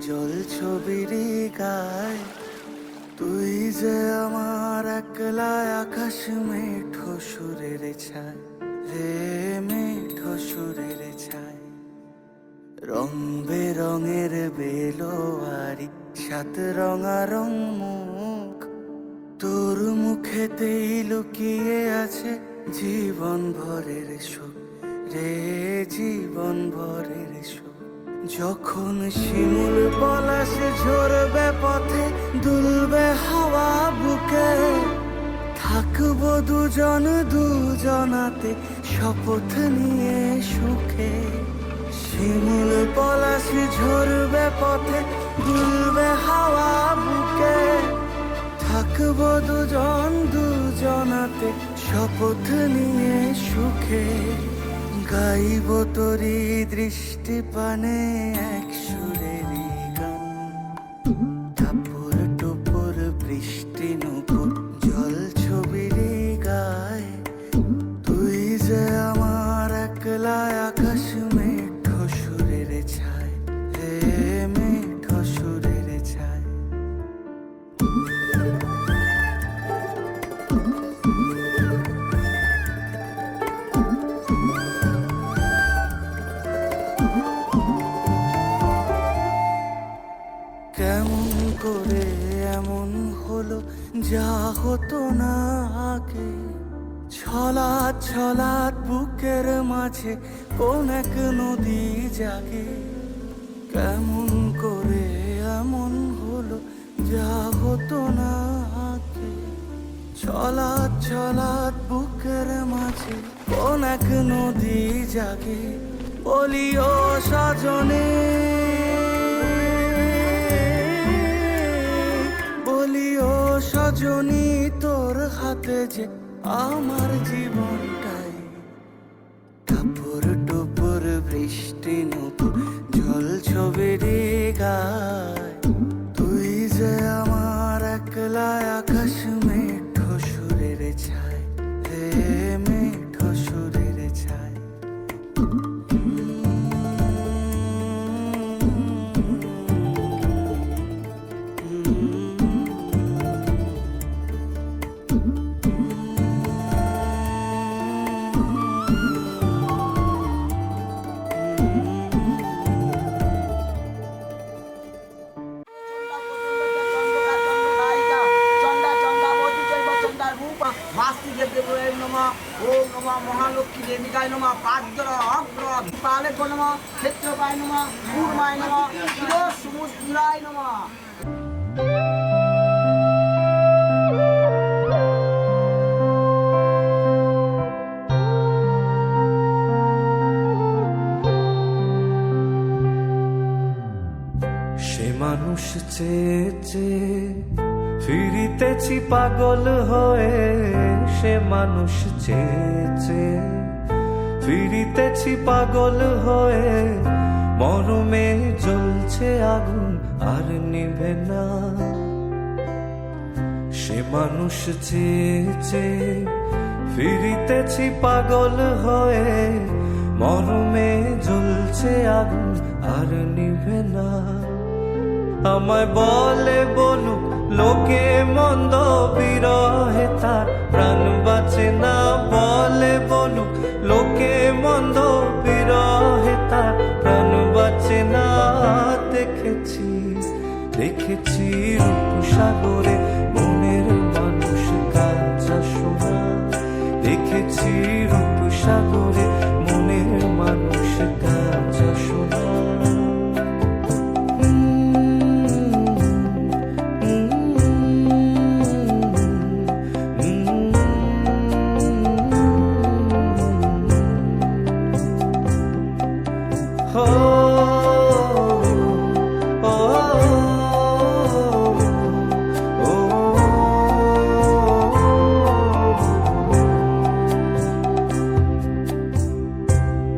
জল ছবিরই গায় তুই যে আমার একলা আকাশ মেঠো সুরের ছায় রে মেঠো সুরের ছায় রং বেরঙের বেলোয়ারি সাত রঙা রং মুখ তোর মুখেতেই লুকিয়ে আছে জীবন ভরের সুখ রে জীবন ভরের সুখ যখন শিমুল পলাশ ঝরবে পথে দুলবে হাওয়া বুকে থাকবো দুজন দুজনাতে শপথ নিয়ে সুখে শিমুল পলাশ ঝরবে পথে দুলবে হাওয়া বুকে থাকবো দুজন দুজনাতে শপথ নিয়ে সুখে গাইব তোরি দৃষ্টি পানে এক সুরেরই গান টাপুর টুপুর বৃষ্টি নুপুর জল ছবিরই গায় তুই যে আমার একলা আকাশ মেঠো সুরের ছায় হে মেঠো সুরের ছায় কেমন করে এমন হলো যা হতো না আগে ছলাৎ ছলাৎ বুকের মাঝে কোন এক নদী জাগে কেমন করে এমন হলো যা হতো না আগে ছলাৎ ছলাৎ বুকের মাঝে কোন এক নদী জাগে বলিও সজনে বলিও সজনী তোর হাতে যে আমার জীবনটাই টাপুর টুপুর বৃষ্টি নুপুর জল ছবিরই গায় তুই যে আমার একলা আকাশ মেঠো সুরের ছায় হে মেঠো সুরের ছায় মহালক্ষ্মী দেবিকায় নমঃ পাদ্র অগ্র পালে নমঃ ক্ষেত্রপায় নমঃ কূর্মায় নমঃ চির সমুদ্রায় নমঃ সে মানুষ চেয়ে চেয়ে ফিরিতেছি পাগল হয়ে সে মানুষ চেয়ে চেয়ে ফিরিতেছি পাগল হয়ে মরমে জ্বলছে আগুন আর নিভে না সে মানুষ চেয়ে চেয়ে ফিরিতেছি পাগল হয়ে মরমে জ্বলছে আগুন আর নিভে না আমায় বলে বলুক লোকে মন্দ বিরহে তার প্রাণ বাঁচে না বলে বলুক লোকে মন্দ বিরহে তার প্রাণ বাঁচে না দেখেছি দেখেছি রূপসাগরে মনের মানুষ কাঁচা সোনা দেখেছি রূপসাগরে মনের মানুষ কাঁচা সোনা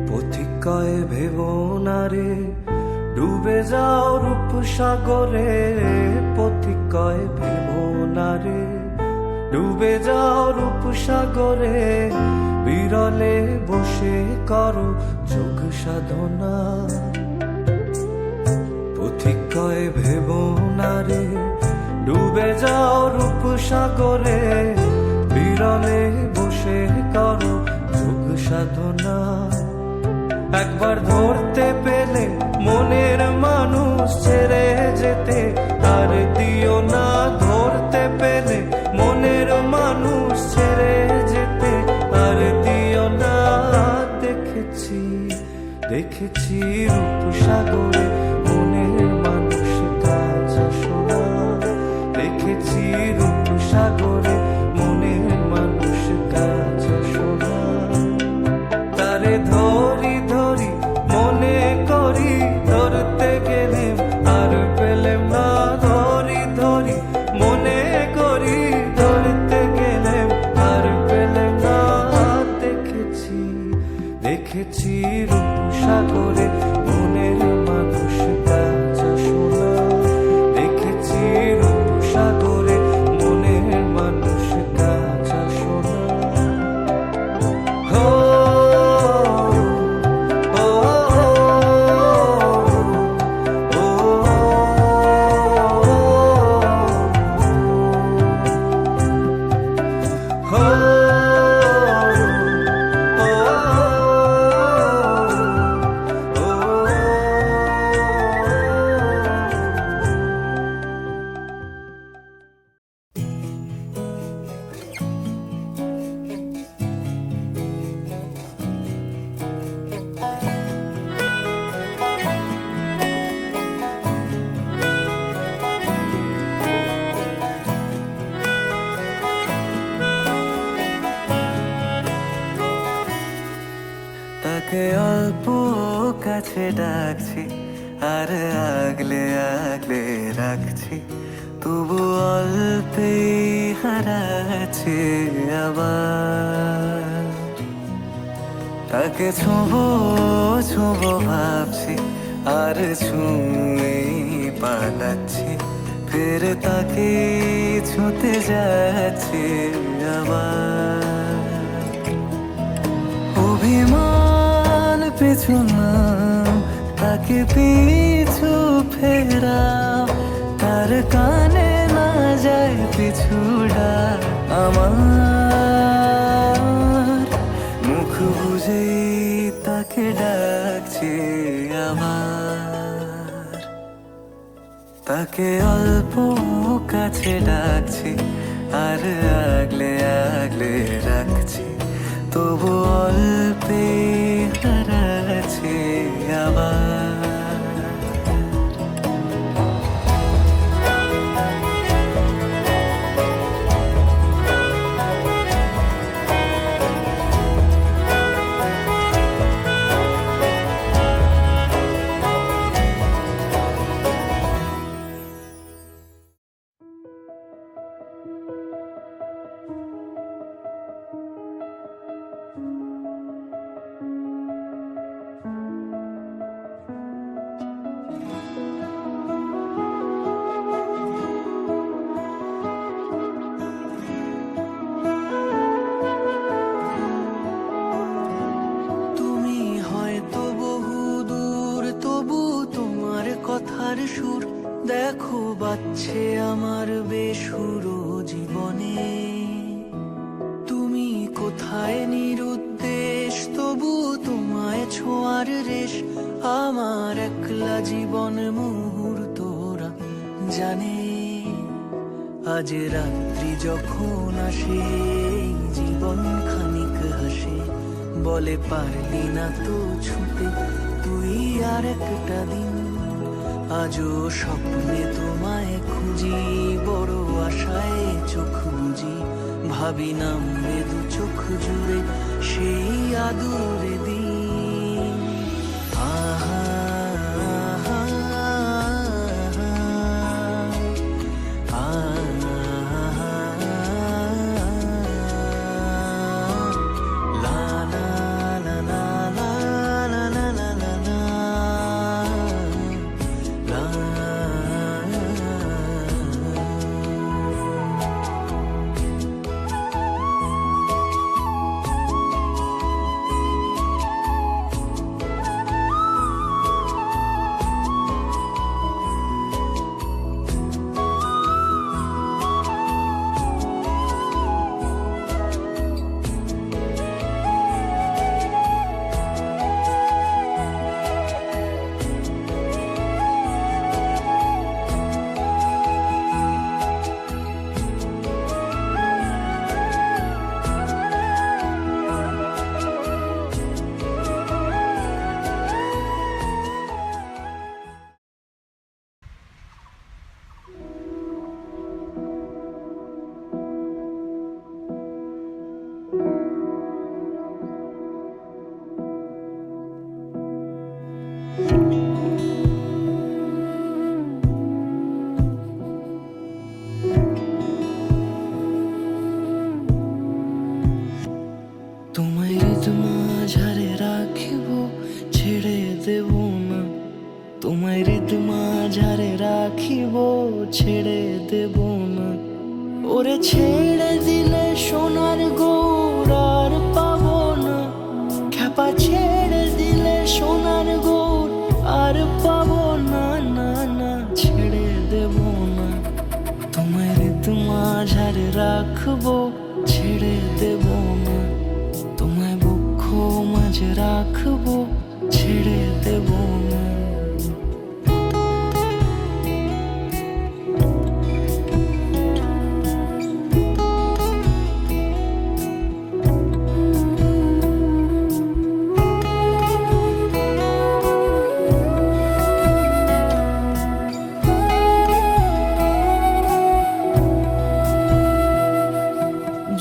পথিকয় ভেবো না রে ডুবে যাও রূপসাগরে পথিকয় ভেবো না রে ডুবে যাও রূপসাগরে বিরলে বসে করো যোগ সাধনা পথিক কয় ভেব না রে ডুবে যাও রূপ সাগরে বিরলে বসে করো যোগ সাধনা একবার ধরতে পেলে মনের মানুষ ছেড়ে যেতে আর দিও না ধরতে পেলে মনের মানুষ ছেড়ে যেতে আর দিও না দেখেছি দেখেছি রূপ সাগরে মনের মানুষ কাজ শোনা দেখেছি রূপ সাগরে মনের মানুষ কাজ শোনা তারে ধরি ধরি মনে করি ধরতে গেলে আর পেলেম না ধরি ধরি মনে করি ধরতে গেলে আর পেলেম না দেখেছি দেখেছি রূপ সাগরে মনের মানুষ কাজ শোনা দেখেছি রূপ সাগরে মনের মানুষ কাজ শোনা হো তাকে অল্প কাছে ডাকছি আর আগলে আগলে রাখছি তবু অল্পে হারাচ্ছে আবার তাকে ছোঁবো ছোঁবো ভাবছি আর ছুঁয়ে পালাচ্ছি ফের তাকে ছুঁতে যাচ্ছে আবার অভিমান পিছু না তাকে পিছু ফেরা তার কানে না যায় পিছুড়া আমার মুখ বুঝে তাকে ডাকছে আবার তাকে অল্প কাছে ডাকছি আর আগলে আগলে রাখছি তবু অল্পে হারাচ্ছে আবার কথার সুর দেখো বাজছে আমার বেসুরো জীবনে তুমি কোথায় নিরুদ্দেশ তবু তোমায় ছোঁয়ার রেশ আমার একলা জীবন মুহূর্তরা জানে আজ রাত্রি যখন আসে জীবন খানিক হাসে বলে পারলি না তো ছুটে তুই আর একটা দিন আজও স্বপ্নে তোমায় খুঁজি বড় আশায় চোখ বুঝি ভাবি নামবে দু চোখ জুড়ে সেই আদুরে দিন আহা রাখিব, ছেড়ে দেব না। ওরে ছেড়ে দিলে সোনার গৌর আর পাবো না, খ্যাপা ছেড়ে দিলে সোনার গৌর আর পাবো না, না না ছেড়ে দেব না। তোমার মাঝারে রাখবো, ছেড়ে দেব না। তোমায় বক্ষ মাঝে রাখবো, ছেড়ে দেব না।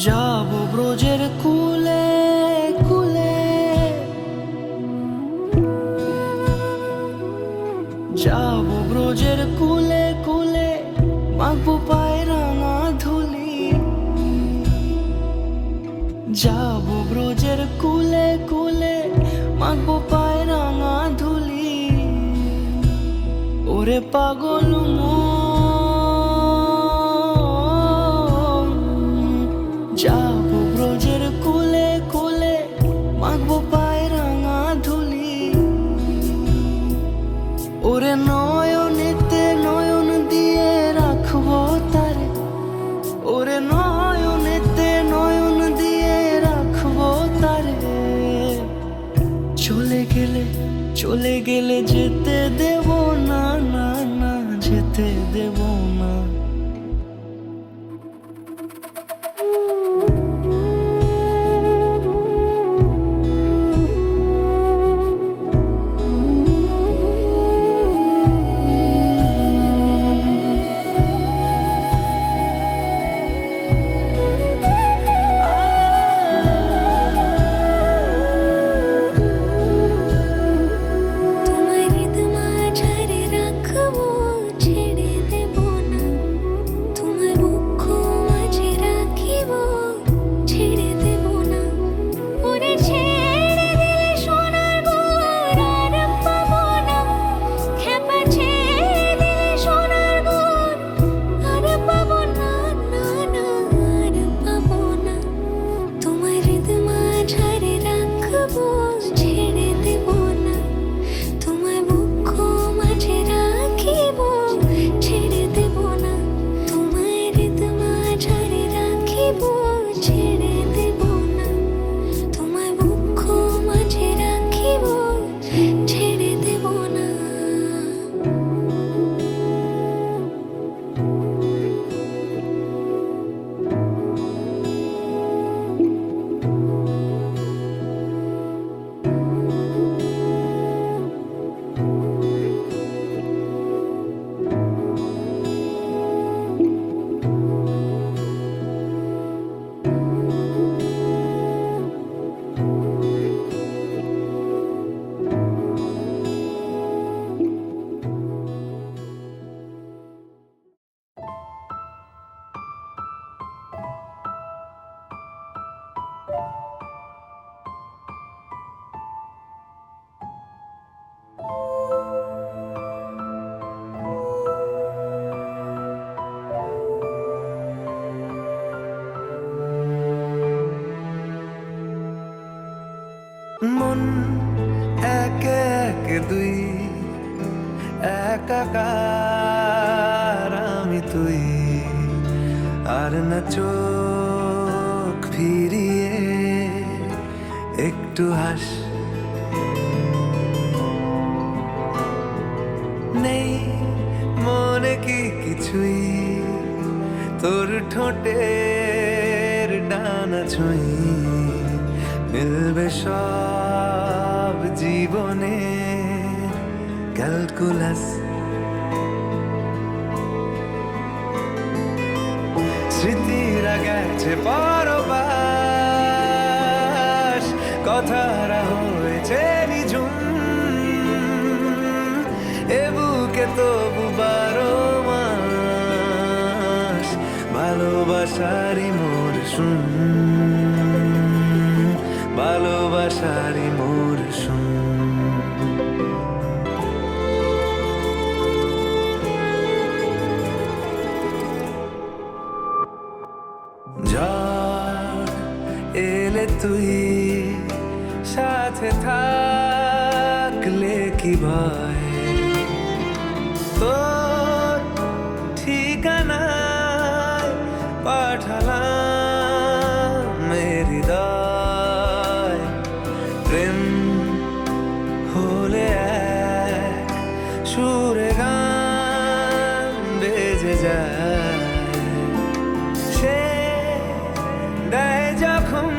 যাব ব্রজের কুলে কুলে, যাব ব্রজের কুলে কুলে, মাখবো পায়ে রাঙা ধুলি। যাব ব্রজের কুলে কুলে, মাখবো পায়ে রাঙা ধুলি। ওরে পাগল যাব ব্রজের কুলে কুলে, মাখবো পায়ে রাঙা ধুলি। ওরে নয়নেতে নয়ন দিয়ে রাখবো তারে, ওরে নয়নেতে নয়ন দিয়ে রাখবো তারে। চলে গেলে যেতে দেব না, না না যেতে দেব না। মন একে একে দুই, একাকার আমি তুই। আর না চোখ ফিরিয়ে একটু হাস, নেই মনে কি কিছুই, তোর ঠোঁটের ডানা ছুঁই। মিলবে সব জীবনে ক্যালকুলাস, স্মৃতিরা গেছে পরবাস, কথারা হয়েছে নিঝুম। এ বুকে তবু 12 মাস ভালোবাসারই মরশুম, ভালোবাসারই মরশুম। গেলে তুই সাথে থাকলে কি ভয় তোর ঠিকানায় পাঠালাম হৃদয় প্রেম হলে এক সুরে গান বেজে যায় সে দেয় যখন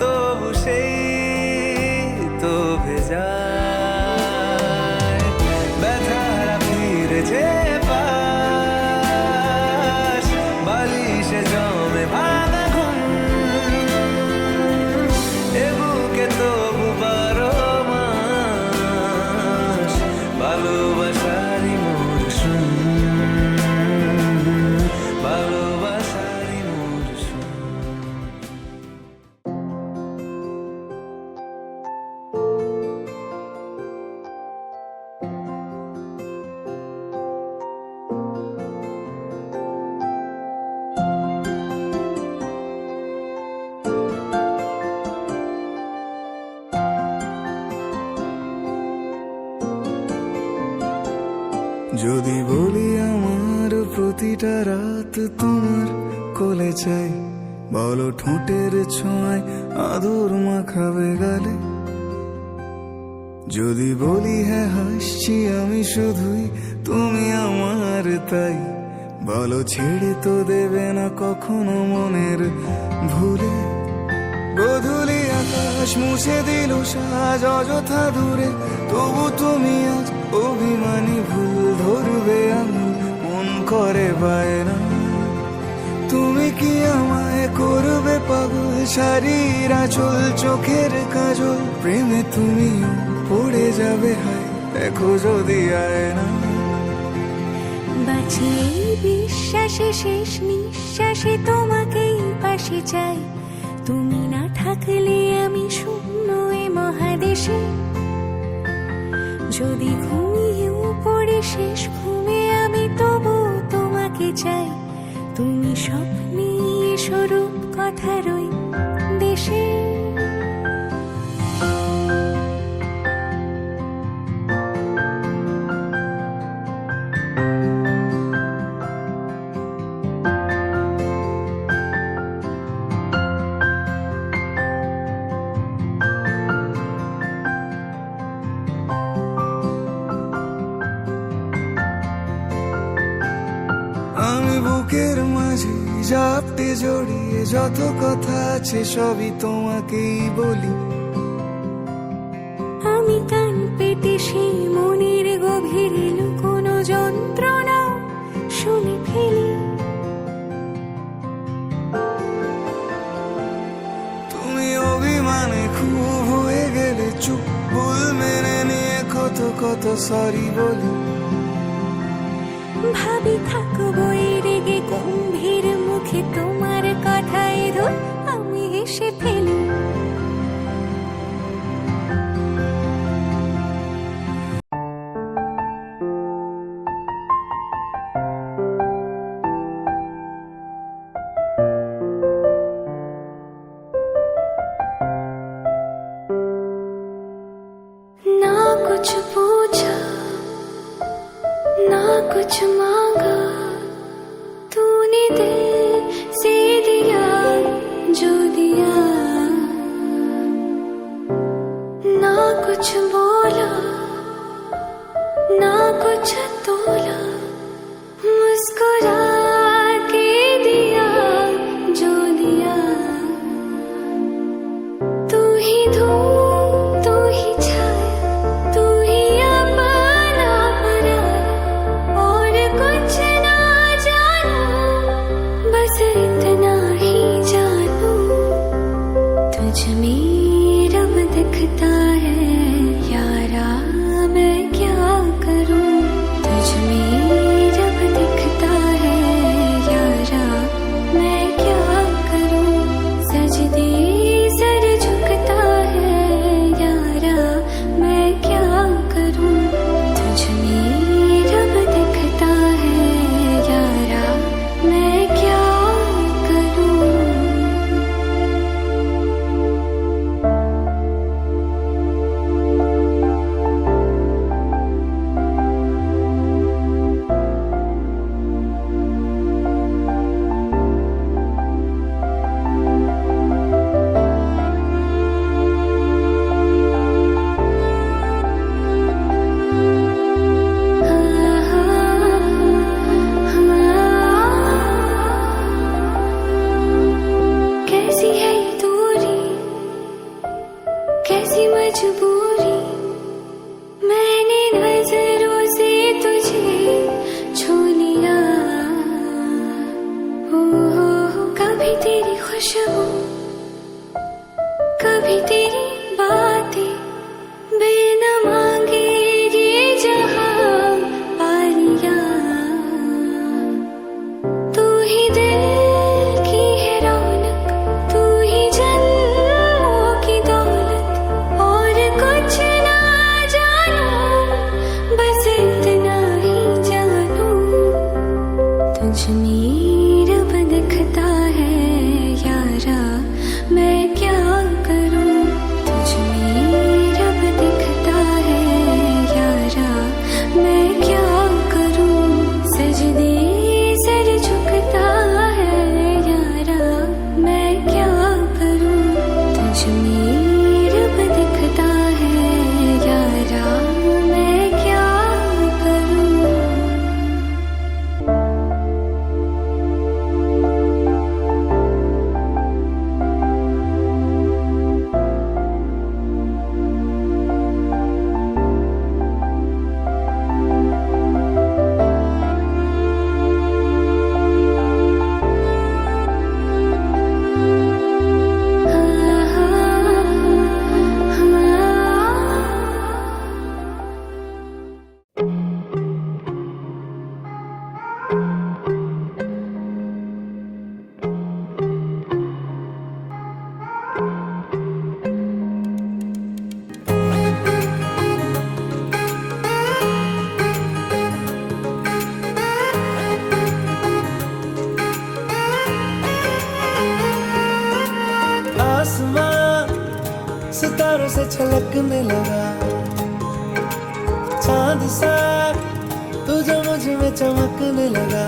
তবু সেই তো ভেজায় ব্যথারা ফিরে যে পাশ বালিশে জমে ভাঙা ঘুম এ বুকে তবু 12 মাস ভালোবাসারই মরশুম ভালোবাসারই মরশুম যদি বলি আমার প্রতিটা রাত তোমার কোলে চাই বলো ঠোঁটের ছোঁয়ায় আদর মাখাবে গালে যদি বলি হ্যাঁ হাসছি আমি শুধুই তুমি আমার তাই বলো ছেড়ে তো দেবে না কখনো মনের ভুলে গোধূলি আকাশ মুছে দিল সাজ অযথা দূরে তবু তুমি আজ অভিমানী ভুল ধরবে আঙুল মন করে বায়না তুমি কি আমায় করবে পাগল শাড়ির আঁচল চোখের কাজল প্রেমে তুমিও পড়ে যাবে হায় দেখো যদি আয়না বাঁচি এই বিশ্বাসে শেষ নিঃশ্বাসে তোমাকেই পাশে চাই তুমি না থাকলে আমি শূন্য এ মহাদেশে যদি ঘুমিয়েও পড়ে শেষ ঘুমে আমি তবু তোমাকে চাই তুমি স্বপ্নে স্বরূপ কথার ওই দেশে আমি বুকের মাঝে জাপটে জড়িয়ে যত কথা আছে সবই তোমাকেই বলি আমি কান পেতে সেই মনের গভীরে লুকোনো যন্ত্রণা শুনে ফেলি তুমি অভিমানে খুব হয়ে গেলে চুপ ভুল মেনে নিয়ে কত কত সরি বলি ভাবি থাকবো এই রেগে গম্ভীর মুখে তোমার কথায় ধর আমি হেসে ফেলি ना कुछ पूछा ना कुछ मांगा तूने दिल से दिया जो दिया ना कुछ बोला ना कुछ तोला मुस्कुरा के दिया जो दिया तू ही धूप तू ही छाया तू ही अपना पराया और कुछ ना जाना छलकने लगा चांद सा तू जो मुझ में चमकने लगा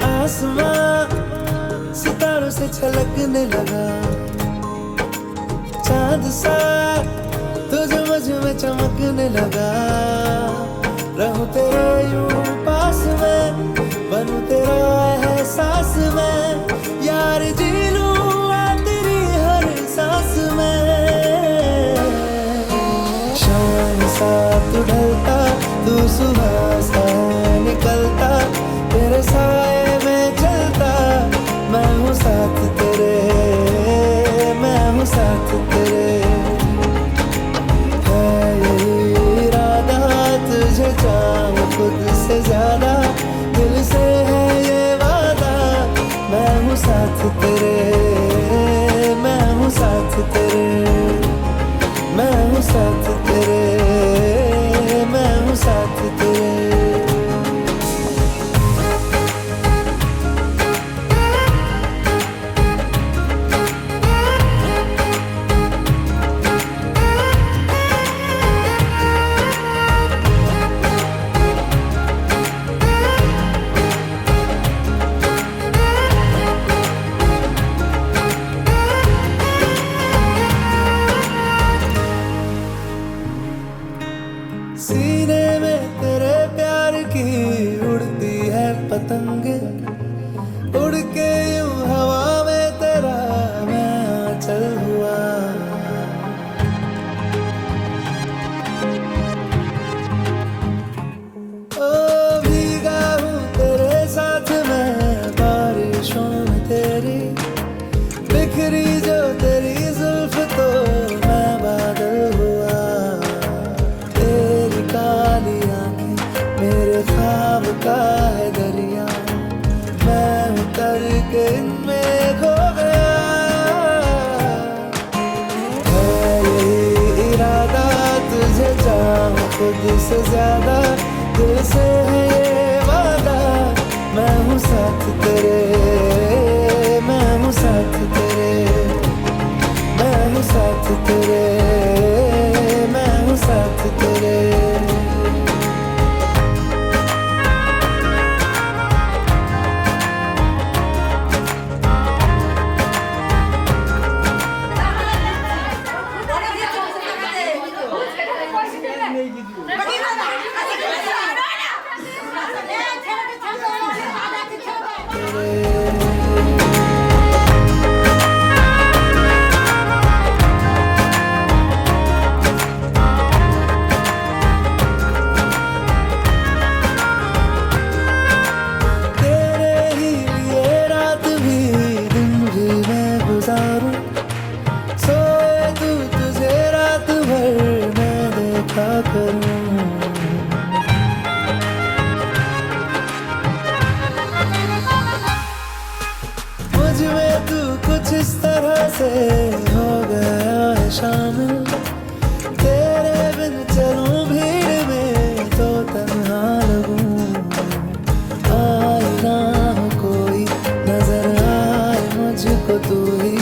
आसमां सितारों से छलकने लगा चांद सा तू जो मुझ में चमकने लगा रहूं तेरे यूं पास में बनूं तेरा एहसास में यार जी लूं तेरी हर सांस में शाम सा तू ढलता तू सुबह सा निकलता तेरे साए में चलता मैं हूँ साथ तेरे मैं हूँ साथ तेरे है यही इरादा तुझे चाहूं खुद से ज्यादा दिल से है ये वादा मैं हूँ साथ तेरे मैं हूँ साथ तेरे मैं हूँ साथ तेरे मैं हूँ साथ तेरे सीने में तेरे प्यार की उड़ती है पतंग उड़ के यूं हवा में तेरा मैं आंचल हुआ ओ भीगा हूँ तेरे साथ मैं बारिशों में तेरी बिखरी जो तेरी जुल्फ तो मैं बादल हुआ तेरी काली आंखें मेरे ख्वाब का है दरिया मैं उतर के इनमें खो गया है यही इरादा तुझे चाहूं खुद से ज्यादा दिल से है ये वादा मैं हूँ साथ तेरे मैं हूँ साथ तेरे मैं हूँ साथ तेरे मैं हूँ साथ तेरे तेरे ही लिए रात भी दिन भी मैं गुजारूं सोए तू तुझे रात भर मैं देखा करूं मुझ में तू कुछ इस तरह से हो गया है शामिल तेरे बिन चलूं भीड़ में तो तन्हा लगूं आए ना हो कोई नजर आए मुझको तू ही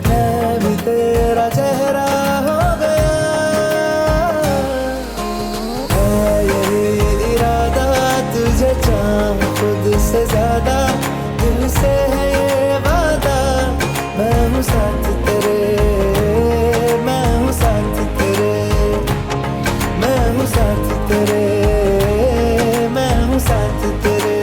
मैं भी तेरा चेहरा हो गया है यही इरादा तुझे चाहूं खुद से ज्यादा दिल से है ये वादा मैं हूँ साथ तेरे मैं हूँ साथ तेरे मैं हूँ साथ तेरे मैं हूँ साथ तेरे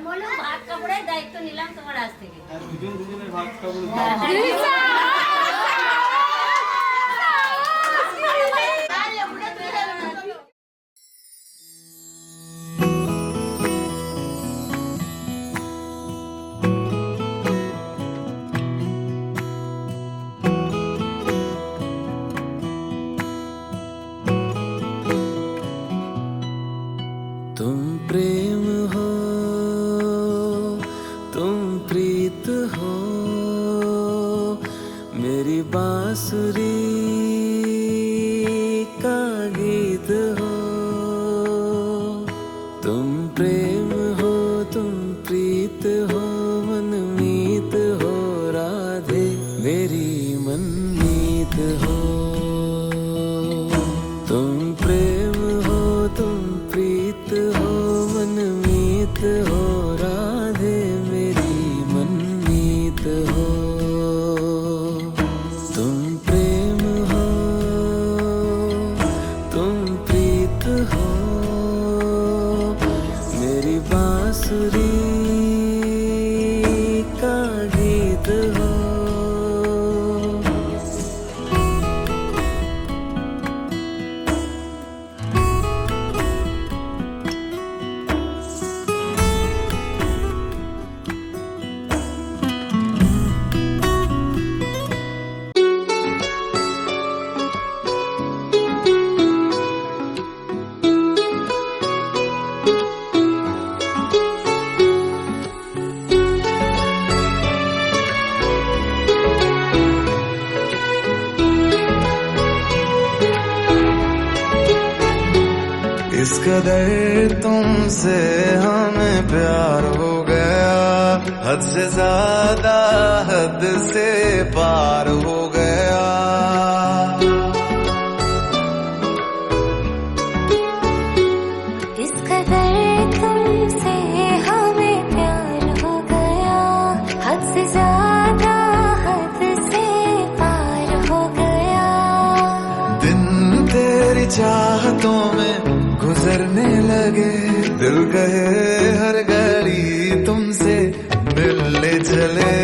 বললাম ভাত কাপড়ের দায়িত্ব নিলাম তোমার আজ থেকে দুজন দুজনের ভাত কাপড় बांसुरी का गीत हो, तुम प्रेम हो, तुम प्रीत हो, मनमीत हो राधे, मेरी मनमीत हो। तुम प्रेम हो, तुम प्रीत हो, मनमीत हो राधे, मेरी मनमीत हो। तुम प्रेम हो, तुम प्रीत हो, मेरी बांसुरी का गीत हो। इस कदर तुमसे हमें प्यार हो गया, हद से ज्यादा हद से पार हो गया। इस कदर तुमसे हमें प्यार हो गया, हद से ज्यादा हद से पार हो गया। दिन तेरी चाहतों में गुजरने लगे, दिल कहे हर घड़ी तुमसे मिलने चले।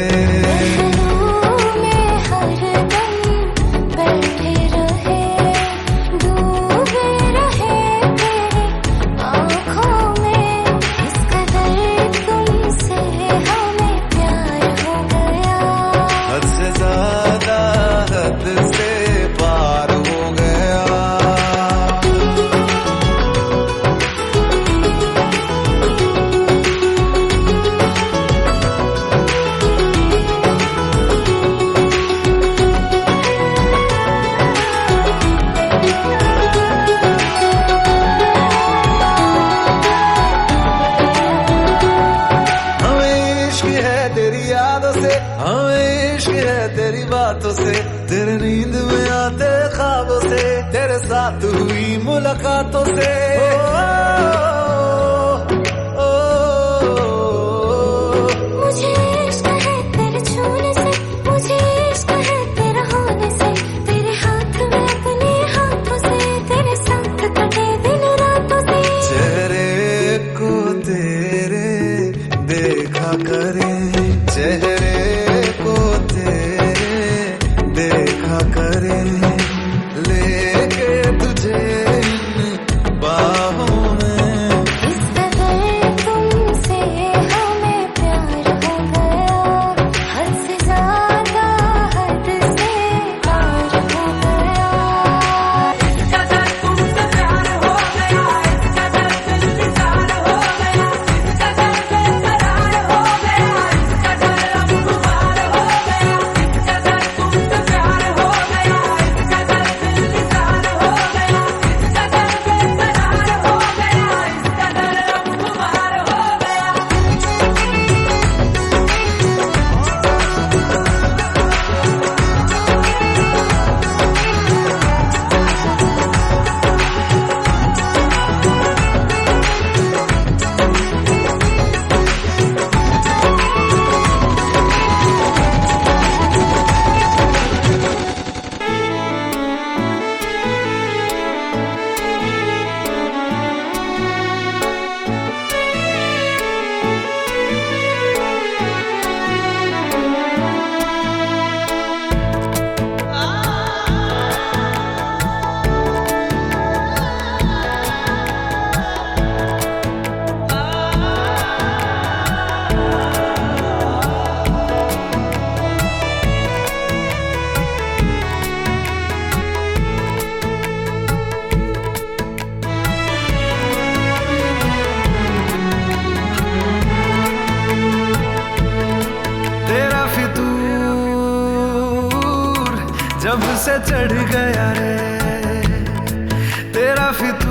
लहरों में हरदम बैठे रहे, डूबे रहे तेरी आँखों में। इस कदर तुमसे हमें प्यार हो गया, हद से ज्यादा हद से पार हो गया। हमें इश्क है तेरी बातों से, तेरे नींद में आते ख्वाबों से, तेरे साथ हुई मुलाकातों से। मुझे इश्क है तेरे छूने से, मुझे इश्क है तेरा होने से, तेरे हाथ में अपने हाथों से, तेरे साथ कटे दिन रातों से। चेहरे को तेरे देखा करे, चेहरे को तेरे देखा करे, लेके तुझे इन बाहों में जब से चढ़ गया रे तेरा फितूर,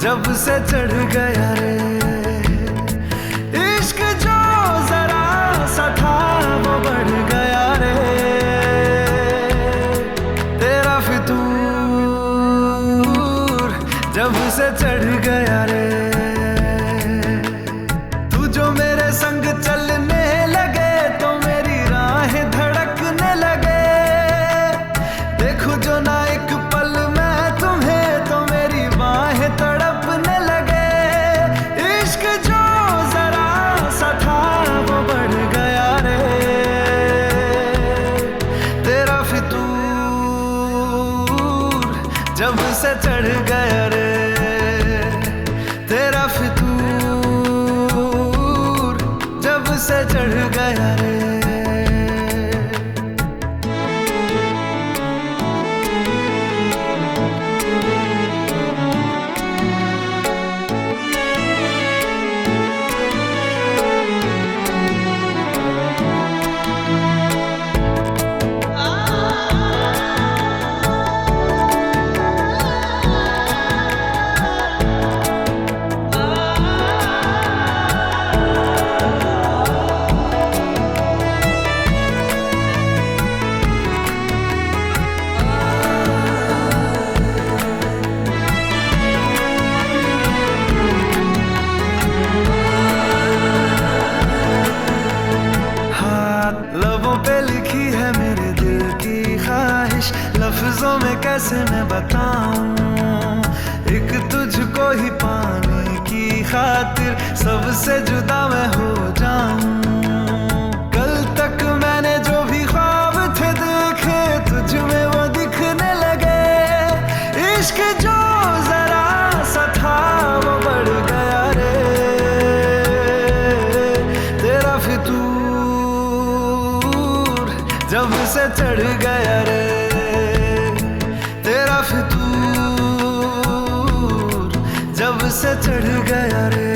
जब से चढ़ गया रे इश्क जो जरा सा था वो बढ़ गया रे तेरा फितूर, जब से चढ़ गया रे। तू जो मेरे संग चलने लगे तो मेरी राहें धड़कने लगे, देखो जो ना एक पल मैं तुम्हें तो मेरी बाहें तड़पने लगे। इश्क जो जरा सा था वो बढ़ गया रे तेरा फितूर, जब से चढ़ गया रे तेरा फितूर, जब से चढ़ गया रे। लबों पे लिखी है मेरे दिल की ख्वाहिश, लफ्जों में कैसे मैं बताऊं, एक तुझको ही पाने की खातिर सबसे जुदा मैं हो जाऊं। कल तक मैंने जो भी ख्वाब थे देखे तुझ में वो दिखने लगे। इश्क जो जरा सा था वो बढ़ गया रे तेरा फितूर, जब से चढ़ गया रे तेरा फितूर, जब से चढ़ गया रे।